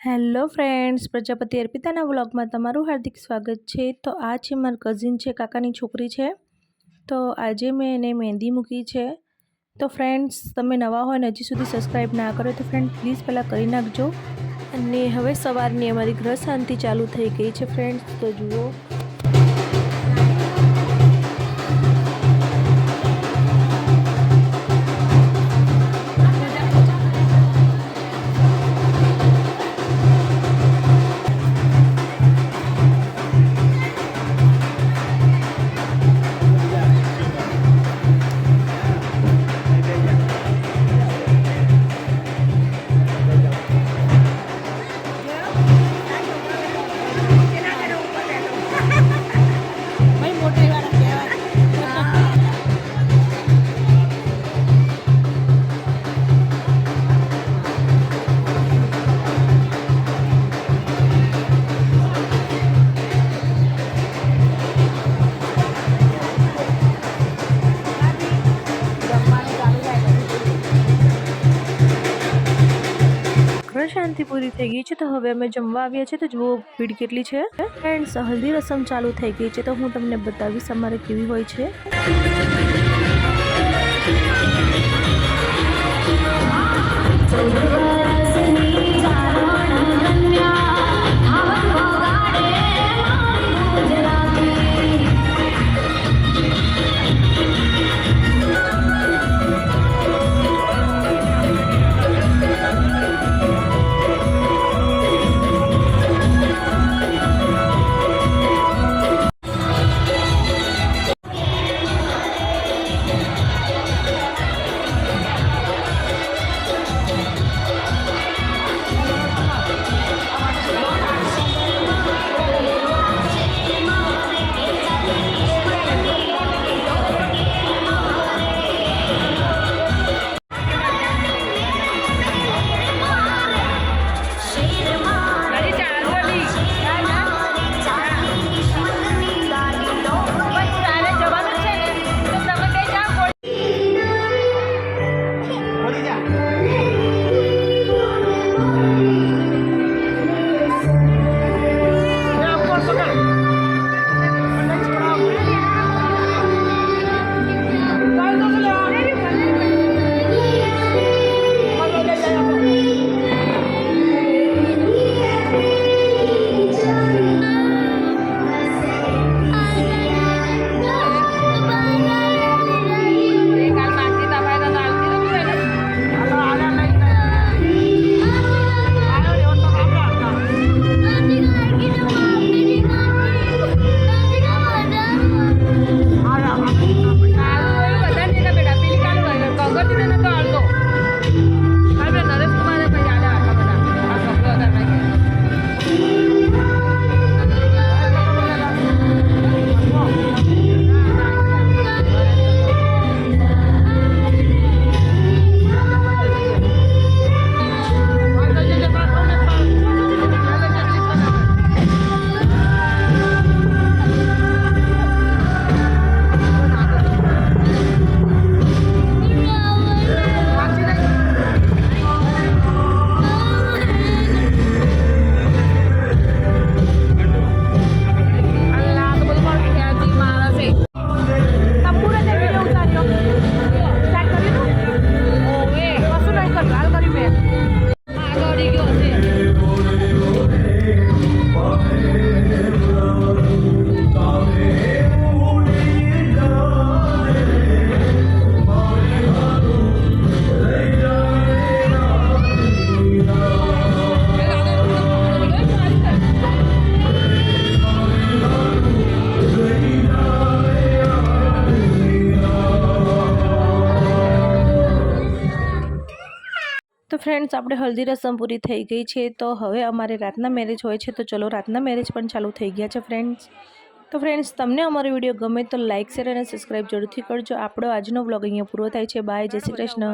Hello friends, Prajapati અર્પિતાના વ્લોગમાં તમારું હાર્દિક સ્વાગત છે। તો આ છે મારી કઝિન છે, કાકાની છોકરી છે। તો આજે મેં એને મહેંદી મૂકી છે। તો ફ્રેન્ડ્સ, તમે નવા હોય ને હજી સુધી સબસ્ક્રાઈબ ના કરો તો ફ્રેન્ડ પ્લીઝ પહેલાં કરી નાખજો। અને હવે સવારની અમારી ગ્રહ શાંતિ ચાલુ થઈ ગઈ છે ફ્રેન્ડ્સ, તો જુઓ। શાંતિ પૂરી થઈ ગઈ છે, તો હવે અમે જમવા આવ્યા છે। તો જુઓ ભીડ કેટલી છે ફ્રેન્ડ્સ। હલ્દી રસમ ચાલુ થઈ ગઈ છે, તો હું તમને બતાવીશ અમારે કેવી હોય છે। તો ફ્રેન્ડ્સ, આપણે હલ્દી રસમ પૂરી થઈ ગઈ છે। તો હવે અમારે રાતના મેરેજ હોય છે, તો ચલો રાતના મેરેજ પણ ચાલુ થઈ ગયા છે ફ્રેન્ડ્સ। તો ફ્રેન્ડ્સ, તમને અમારો વિડીયો ગમે તો લાઇક, શેર અને સબસ્ક્રાઈબ જરૂરથી કરજો। આપણો આજનો વ્લોગ અહીંયા પૂરો થાય છે। બાય, જય શ્રી કૃષ્ણ।